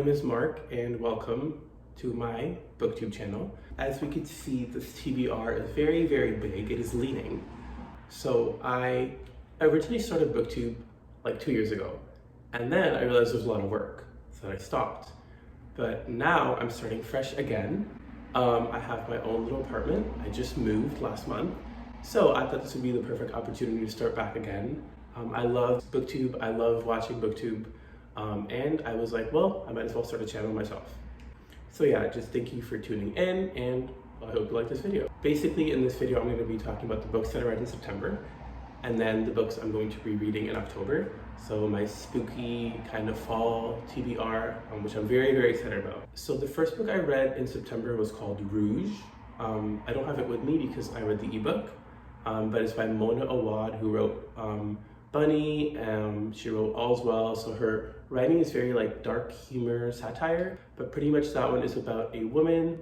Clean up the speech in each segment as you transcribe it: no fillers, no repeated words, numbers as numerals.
name is Mark and welcome to my booktube channel. As we can see, this TBR is very, very big. It is leaning. So I originally started booktube like 2 years ago, and then I realized there was a lot of work, so I stopped. But now I'm starting fresh again. I have my own little apartment. I just moved last month, so I thought this would be the perfect opportunity to start back again. I love booktube. I love watching booktube. And I was like, well, I might as well start a channel myself. So yeah, just thank you for tuning in, and I hope you like this video. Basically, in this video, I'm going to be talking about the books that I read in September, and then the books I'm going to be reading in October. So my spooky kind of fall TBR, which I'm very, very excited about. So the first book I read in September was called Rouge. I don't have it with me because I read the ebook, but it's by Mona Awad, who wrote Bunny. She wrote All's Well, so her writing is very like dark humor, satire, but pretty much that one is about a woman,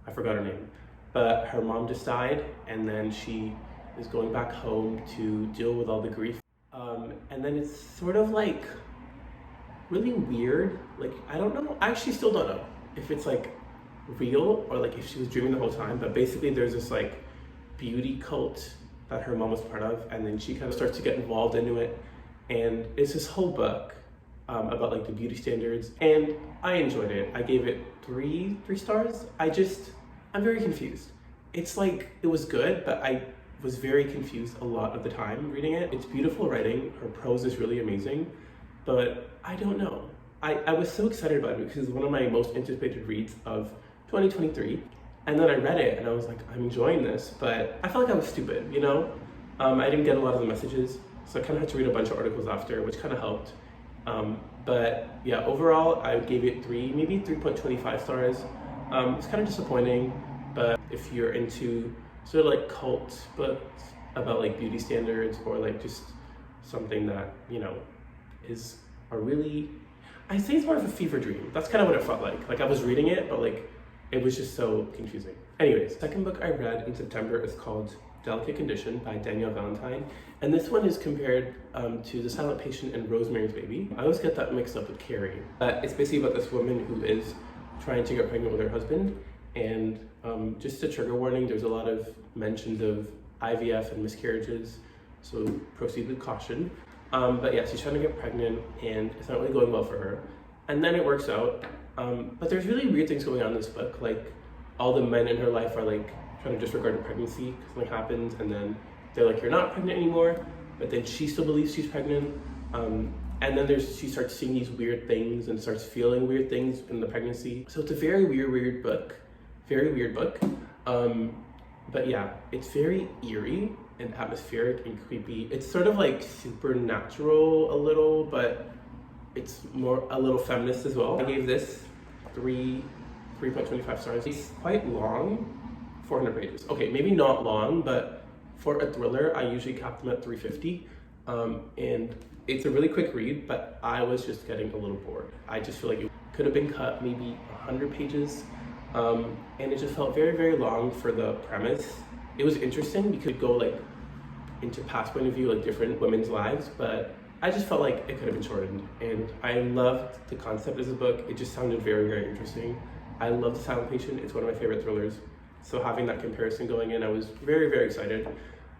I forgot her name, but her mom just died, and then she is going back home to deal with all the grief. And then it's sort of like really weird, like I don't know, I actually still don't know if it's like real or like if she was dreaming the whole time, but basically there's this like beauty cult that her mom was part of, and then she kind of starts to get involved into it, and it's this whole book about like the beauty standards, and I enjoyed it. I gave it three stars. I'm very confused. It's like, it was good, but I was very confused a lot of the time reading it. It's beautiful writing, her prose is really amazing, but I don't know. I was so excited about it because it's one of my most anticipated reads of 2023. And then I read it and I was like, I'm enjoying this, but I felt like I was stupid, you know? I didn't get a lot of the messages, so I kind of had to read a bunch of articles after, which kind of helped. But yeah, overall, I gave it maybe 3.25 stars. It's kind of disappointing, but if you're into sort of like cult books about like beauty standards, or like just something that, you know, is a really, I say it's more of a fever dream. That's kind of what it felt like. Like I was reading it, but like, it was just so confusing. Anyways, second book I read in September is called Delicate Condition by Danielle Valentine. And this one is compared to The Silent Patient and Rosemary's Baby. I always get that mixed up with Carrie. It's basically about this woman who is trying to get pregnant with her husband. And just a trigger warning, there's a lot of mentions of IVF and miscarriages, so proceed with caution. But yeah, she's trying to get pregnant and it's not really going well for her. And then it works out. But there's really weird things going on in this book. Like all the men in her life are like trying to disregard her pregnancy because something happens, and then they're like, you're not pregnant anymore, but then she still believes she's pregnant. And then she starts seeing these weird things and starts feeling weird things in the pregnancy. So it's a very weird book, very weird book. But yeah, it's very eerie and atmospheric and creepy. It's sort of like supernatural a little, but it's more a little feminist as well. I gave this 3.25 stars. It's quite long, 400 pages. Okay, maybe not long, but for a thriller, I usually cap them at 350. And it's a really quick read, but I was just getting a little bored. I just feel like it could have been cut maybe 100 pages. And it just felt very, very long for the premise. It was interesting because it could go like into past point of view, like different women's lives, but I just felt like it could have been shortened, and I loved the concept as a book. It just sounded very, very interesting. I love The Silent Patient. It's one of my favorite thrillers. So having that comparison going in, I was very, very excited,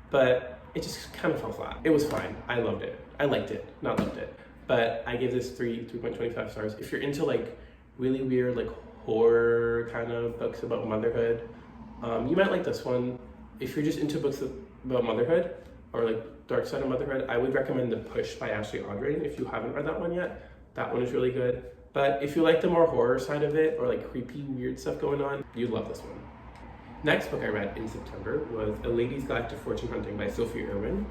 but it just kind of fell flat. It was fine. I loved it. I liked it, not loved it. But I gave this 3.25 stars. If you're into like really weird, like horror kind of books about motherhood, you might like this one. If you're just into books about motherhood, or like dark side of motherhood, I would recommend The Push by Ashley Audrain if you haven't read that one yet. That one is really good. But if you like the more horror side of it, or like creepy, weird stuff going on, you'd love this one. Next book I read in September was A Lady's Guide to Fortune Hunting by Sophie Irwin.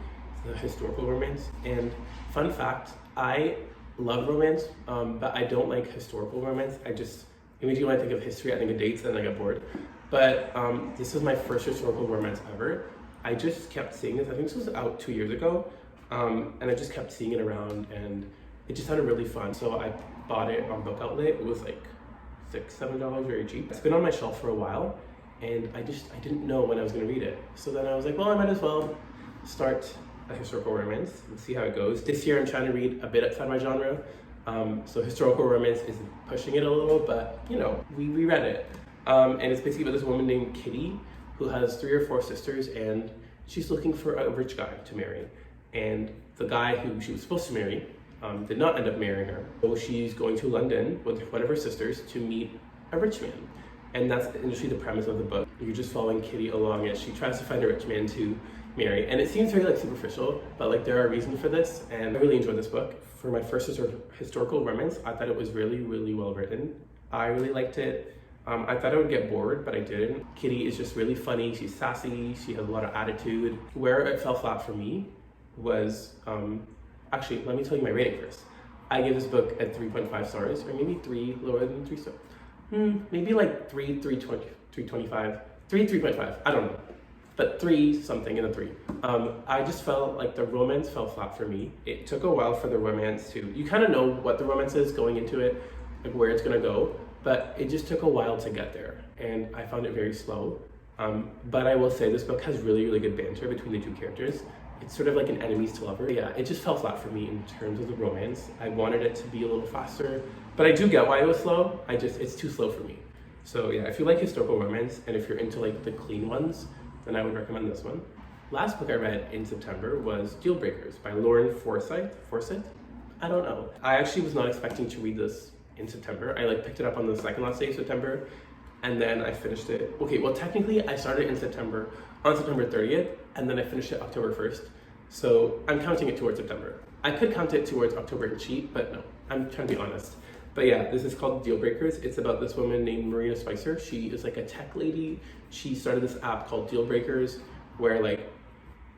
It's a historical romance. And fun fact, I love romance, but I don't like historical romance. Immediately when I think of history, I think of dates, and I get bored. But this was my first historical romance ever. I just kept seeing this. I think this was out 2 years ago, and I just kept seeing it around, and it just sounded really fun. So I bought it on Book Outlet. It was like $6-7, very cheap. It's been on my shelf for a while, and I didn't know when I was gonna read it. So then I was like, well, I might as well start a historical romance and see how it goes. This year I'm trying to read a bit outside my genre. So historical romance is pushing it a little, but you know, we read it. And it's basically about this woman named Kitty who has 3 or 4 sisters, and she's looking for a rich guy to marry. And the guy who she was supposed to marry did not end up marrying her. So she's going to London with one of her sisters to meet a rich man. And that's initially the premise of the book. You're just following Kitty along as she tries to find a rich man to marry. And it seems very like superficial, but like there are reasons for this. And I really enjoyed this book. For my first historical romance, I thought it was really, really well written. I really liked it. I thought I would get bored, but I didn't. Kitty is just really funny. She's sassy. She has a lot of attitude. Where it fell flat for me was, actually, let me tell you my rating first. I gave this book at 3.5 stars, or maybe 3, lower than 3 stars. Maybe like 3, 3.20, 3.25, 3, 3.5, I don't know. But 3 something in a 3. I just felt like the romance fell flat for me. It took a while for the romance to, you kind of know what the romance is going into it, like where it's gonna go, but it just took a while to get there. And I found it very slow. But I will say this book has really, really good banter between the 2 characters. It's sort of like an enemies to lovers. Yeah, it just fell flat for me in terms of the romance. I wanted it to be a little faster, but I do get why it was slow. It's too slow for me. So yeah, if you like historical romance and if you're into like the clean ones, then I would recommend this one. Last book I read in September was Dealbreakers by Lauren Forsyth? I don't know. I actually was not expecting to read this in September. I like picked it up on the second last day of September, and then I finished it. Okay, well technically I started in September, on September 30th, and then I finished it October 1st. So I'm counting it towards September. I could count it towards October and cheat, but no, I'm trying to be honest. But yeah, this is called Dealbreakers. It's about this woman named Marina Spicer. She is like a tech lady. She started this app called Dealbreakers where like,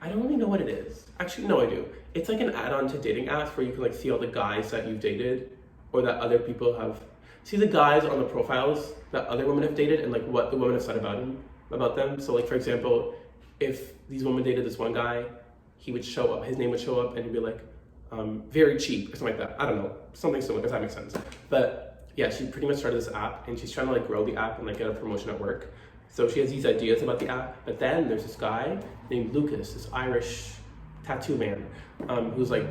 I don't really know what it is. Actually, no, I do. It's like an add-on to dating apps where you can like see all the guys that you've dated or that other people have. See the guys on the profiles that other women have dated and like what the women have said about them. So like, for example, if these women dated this one guy, he would show up, his name would show up and he'd be like, very cheap or something like that. I don't know, something similar, if that makes sense. But yeah, she pretty much started this app and she's trying to like grow the app and like get a promotion at work. So she has these ideas about the app, but then there's this guy named Lucas, this Irish tattoo man, who's like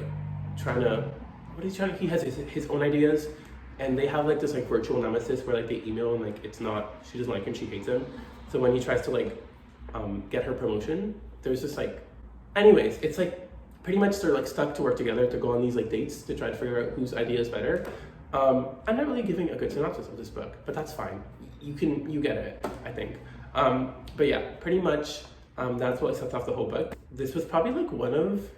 he has his own ideas, and they have like this like virtual nemesis where like they email and like she doesn't like him, she hates him. So when he tries to like get her promotion, there's this like, anyways, it's like pretty much they're like stuck to work together to go on these like dates to try to figure out whose idea is better. I'm not really giving a good synopsis of this book, but that's fine. You get it, I think. But yeah, pretty much that's what sets off the whole book. This was probably like one of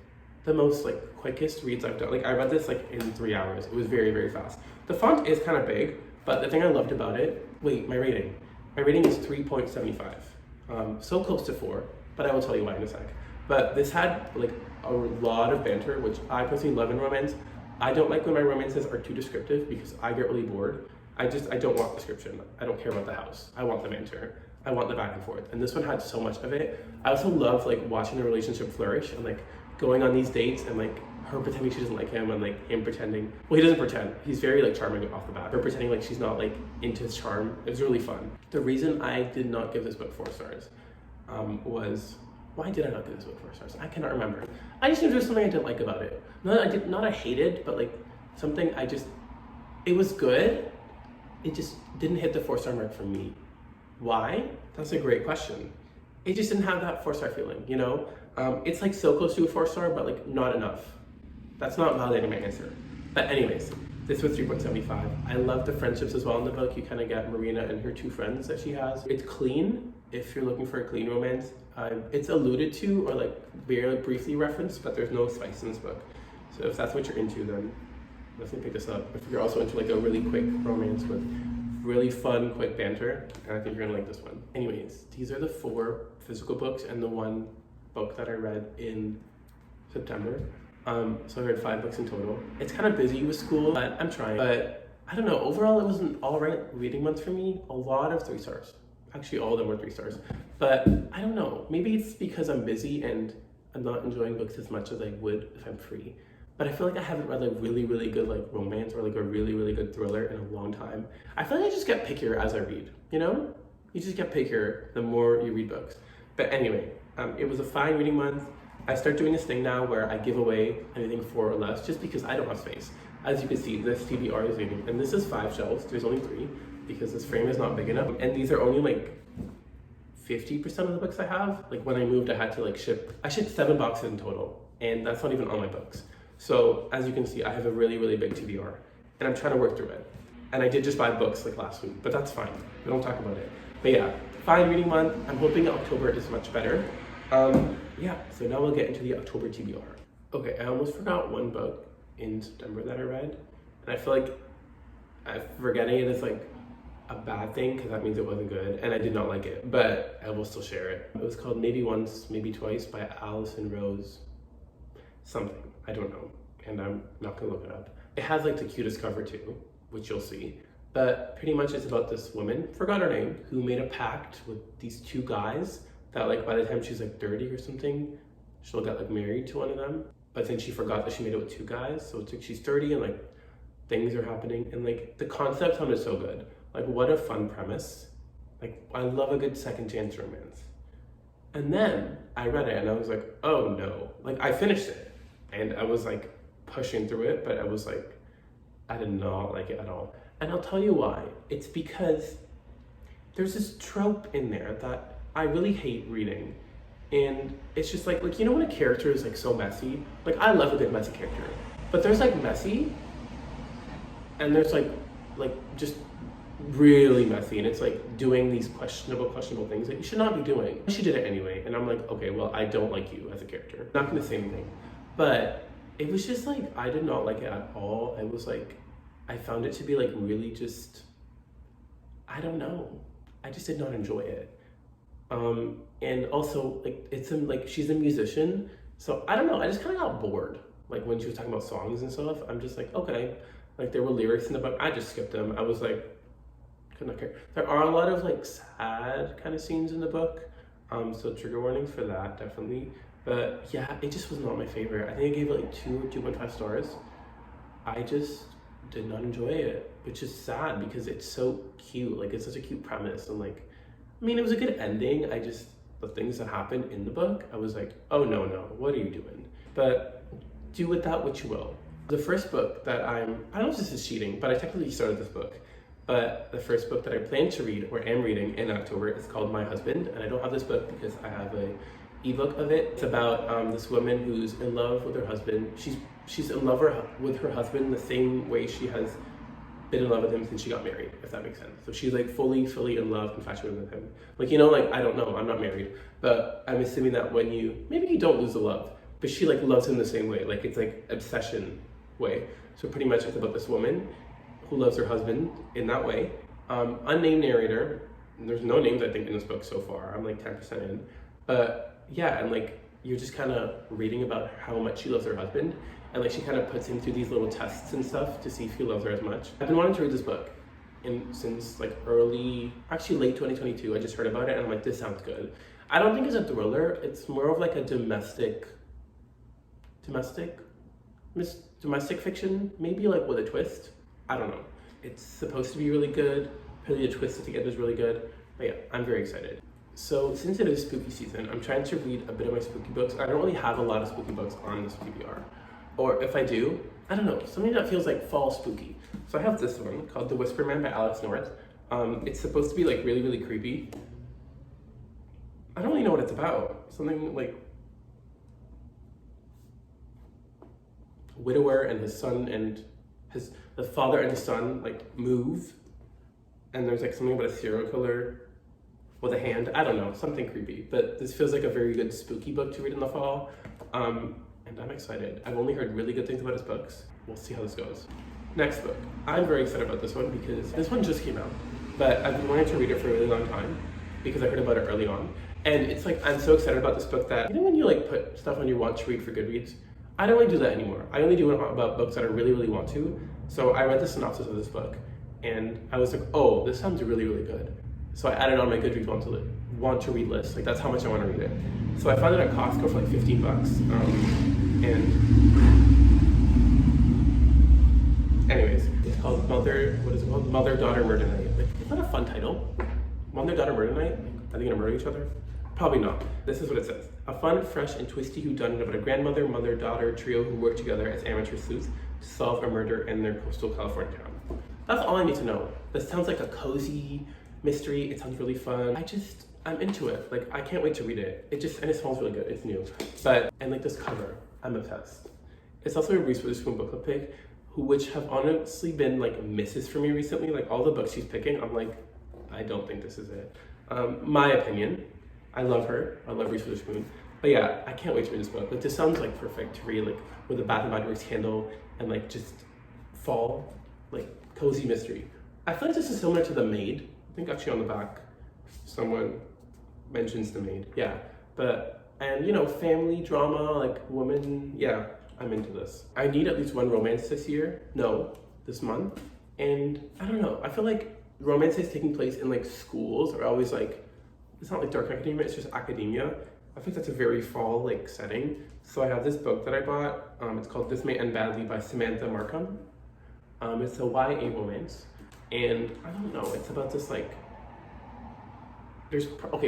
the most like quickest reads I've done. Like I read this like in 3 hours. It was very, very fast. The font is kind of big, but the thing I loved about it, my rating is 3.75. So close to 4, but I will tell you why in a sec. But this had like a lot of banter, which I personally love in romance. I don't like when my romances are too descriptive because I get really bored. I don't want description. I don't care about the house. I want the banter. I want the back and forth. And this one had so much of it. I also love like watching the relationship flourish and like going on these dates and like her pretending she doesn't like him and like him pretending, well, he doesn't pretend. He's very like charming off the bat. Her pretending like she's not like into his charm. It was really fun. The reason I did not give this book 4 stars was, why did I not give this book 4 stars? I cannot remember. I just knew there was something I didn't like about it. Not I hated, but like something it was good. It just didn't hit the 4-star mark for me. Why? That's a great question. It just didn't have that 4-star feeling, you know? It's like so close to a 4-star, but like not enough. That's not validating my answer. But anyways, this was 3.75. I love the friendships as well in the book. You kind of get Marina and her 2 friends that she has. It's clean, if you're looking for a clean romance. It's alluded to or like very briefly referenced, but there's no spice in this book. So if that's what you're into, then definitely pick this up. If you're also into like a really quick romance with really fun, quick banter, I think you're gonna like this one. Anyways, these are the 4 physical books and the 1 book that I read in September. So I read 5 books in total. It's kind of busy with school, but I'm trying. But I don't know, overall it was an all right reading month for me. A lot of 3 stars. Actually, all of them were 3 stars. But I don't know, maybe it's because I'm busy and I'm not enjoying books as much as I would if I'm free. But I feel like I haven't read a really, really good like romance or like a really, really good thriller in a long time. I feel like I just get pickier as I read, you know? You just get pickier the more you read books. But anyway, it was a fine reading month. I start doing this thing now where I give away anything 4 or less just because I don't have space. As you can see, this TBR is leaving, and this is 5 shelves. There's only 3 because this frame is not big enough. And these are only like 50% of the books I have. Like when I moved, I had to like I shipped 7 boxes in total, and that's not even all my books. So as you can see, I have a really, really big TBR, and I'm trying to work through it. And I did just buy books like last week, but that's fine. We don't talk about it. But yeah, fine reading month. I'm hoping October is much better. Yeah, so now we'll get into the October TBR. Okay, I almost forgot one book in September that I read, and I feel like forgetting it is like a bad thing because that means it wasn't good, and I did not like it, but I will still share it. It was called Maybe Once, Maybe Twice by Allison Rose something. I don't know, and I'm not gonna look it up. It has like the cutest cover too, which you'll see. But pretty much it's about this woman, forgot her name, who made a pact with these 2 guys that like by the time she's like 30 or something, she'll get like married to one of them. But then she forgot that she made it with 2 guys. So it's like she's 30 and like things are happening. And like the concept sounded so good. Like what a fun premise. Like I love a good second chance romance. And then I read it and I was like, oh no. Like I finished it and I was like pushing through it, but I was like, I did not like it at all. And I'll tell you why. It's because there's this trope in there that I really hate reading. And it's just like you know when a character is like so messy? Like I love a good messy character. But there's like messy and there's like just really messy, and it's like doing these questionable things that you should not be doing. She did it anyway, and I'm like, okay, well, I don't like you as a character. I'm not gonna say anything. But it was just like, I did not like it at all. I was like, I found it to be like really just, I don't know. I just did not enjoy it. And also like she's a musician, so I don't know, I just kind of got bored. Like when she was talking about songs and stuff, I'm just like, okay, like there were lyrics in the book, I just skipped them. I was like, could not care. There are a lot of like sad kind of scenes in the book, so trigger warnings for that, definitely. But yeah, it just was not my favorite. I think I gave it like 2 or 2.5 stars. I just did not enjoy it, which is sad because it's so cute. Like it's such a cute premise, and like, I mean, it was a good ending. The things that happened in the book, I was like, oh no, what are you doing? But do with that what you will. The first book that I don't know if this is cheating, but I technically started this book. But the first book that I plan to read, or am reading in October, is called My Husband. And I don't have this book because I have a ebook of it. It's about this woman who's in love with her husband. She's in love with her husband the same way she has been in love with him since she got married, if that makes sense. So she's like fully in love, infatuated with him. Like, you know, like, I don't know, I'm not married, but I'm assuming that maybe you don't lose the love, but she like loves him the same way. Like it's like obsession way. So pretty much it's about this woman who loves her husband in that way. Unnamed narrator. There's no names I think in this book so far. I'm like 10% in. But yeah, and like you're just kind of reading about how much she loves her husband, and like she kind of puts him through these little tests and stuff to see if he loves her as much. I've been wanting to read this book since like late 2022. I just heard about it and I'm like, this sounds good. I don't think it's a thriller. It's more of like a domestic fiction, maybe like with a twist. I don't know. It's supposed to be really good. Really the twist at the end is really good. But yeah, I'm very excited. So since it is spooky season, I'm trying to read a bit of my spooky books. I don't really have a lot of spooky books on this TBR. Or if I do, I don't know, something that feels like fall spooky. So I have this one called The Whisper Man by Alex North. It's supposed to be like really, really creepy. I don't really know what it's about. Something like a widower and his son and the father and his son like move, and there's like something about a serial killer with a hand. I don't know, something creepy. But this feels like a very good spooky book to read in the fall. And I'm excited. I've only heard really good things about his books. We'll see how this goes. Next book. I'm very excited about this one because this one just came out, but I've been wanting to read it for a really long time because I heard about it early on. And it's like, I'm so excited about this book that, you know when you like put stuff on your want to read for Goodreads? I don't really do that anymore. I only do it about books that I really, really want to. So I read the synopsis of this book and I was like, oh, this sounds really, really good. So I added on my Goodreads want to read list. Like that's how much I want to read it. So I found it at Costco for like $15. Anyways, it's called Mother, Daughter, Murder Night. Like, is that a fun title? Mother, Daughter, Murder Night? Are they gonna murder each other? Probably not. This is what it says. A fun, fresh, and twisty whodunit about a grandmother, mother, daughter trio who work together as amateur sleuths to solve a murder in their coastal California town. That's all I need to know. This sounds like a cozy mystery. It sounds really fun. I'm into it. Like, I can't wait to read it. And it smells really good. It's new. And like this cover, I'm obsessed. It's also a Reese Witherspoon book club pick, which have honestly been like misses for me recently. Like all the books she's picking, I'm like, I don't think this is it. My opinion. I love her. I love Reese Witherspoon. But yeah, I can't wait to read this book. Like this sounds like perfect to read, like with a Bath and Body Works candle and like just fall, like cozy mystery. I feel like this is similar to The Maid. I think actually on the back, someone mentions The Maid. Yeah, and you know, family drama, like woman. Yeah, I'm into this. I need at least one romance this month. And I don't know. I feel like romances taking place in like schools are always like, it's not like dark academia, it's just academia. I think that's a very fall like setting. So I have this book that I bought. It's called This May End Badly by Samantha Markham. It's a YA romance. And I don't know, it's about this like,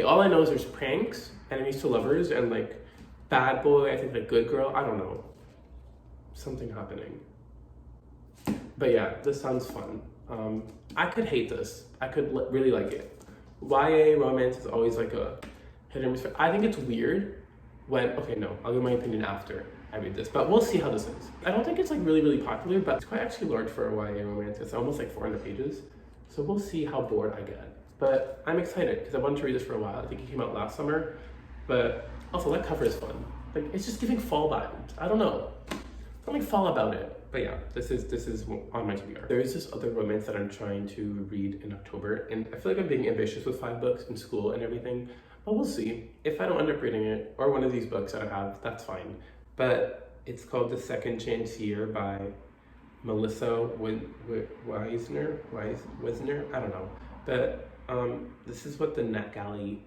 all I know is there's pranks, enemies to lovers, and like bad boy, I think like good girl, I don't know. Something happening. But yeah, this sounds fun. I could hate this. I could really like it. YA romance is always like a hit or miss. I think it's weird I'll give my opinion after I read this, but we'll see how this is. I don't think it's like really, really popular, but it's quite actually large for a YA romance. It's almost like 400 pages. So we'll see how bored I get. But I'm excited because I wanted to read this for a while. I think it came out last summer, but also that cover is fun. Like it's just giving fall vibes. I don't know. Something fall about it. But yeah, this is on my TBR. There is this other romance that I'm trying to read in October, and I feel like I'm being ambitious with 5 books in school and everything, but we'll see. If I don't end up reading it, or one of these books that I have, that's fine. But it's called The Second Chance Year by Melissa Wisner, I don't know. But this is what the NetGalley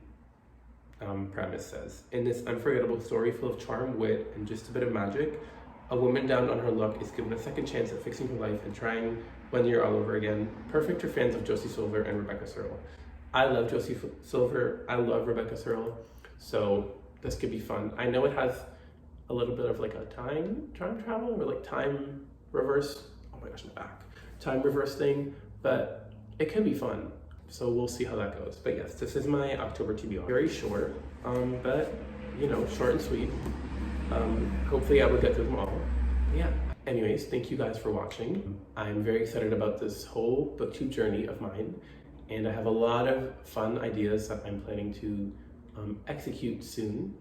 premise says. In this unforgettable story full of charm, wit, and just a bit of magic, a woman down on her luck is given a second chance at fixing her life and trying one year all over again. Perfect for fans of Josie Silver and Rebecca Searle. I love Josie Silver. I love Rebecca Searle. So this could be fun. I know it has a little bit of like a time travel or like time reverse. Oh my gosh, my back. Time reverse thing, but it could be fun. So we'll see how that goes. But yes, this is my October TBR. Very short, but you know, short and sweet. Hopefully I will get through them all. But yeah. Anyways, thank you guys for watching. I'm very excited about this whole booktube journey of mine, and I have a lot of fun ideas that I'm planning to execute soon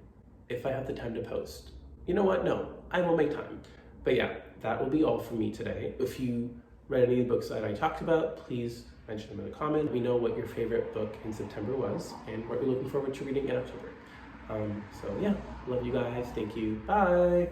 if I have the time to post. You know what? No, I will make time. But yeah, that will be all for me today. If you read any of the books that I talked about, please mention them in the comment. Let me know what your favorite book in September was and what you're looking forward to reading in October. So yeah, love you guys. Thank you. Bye.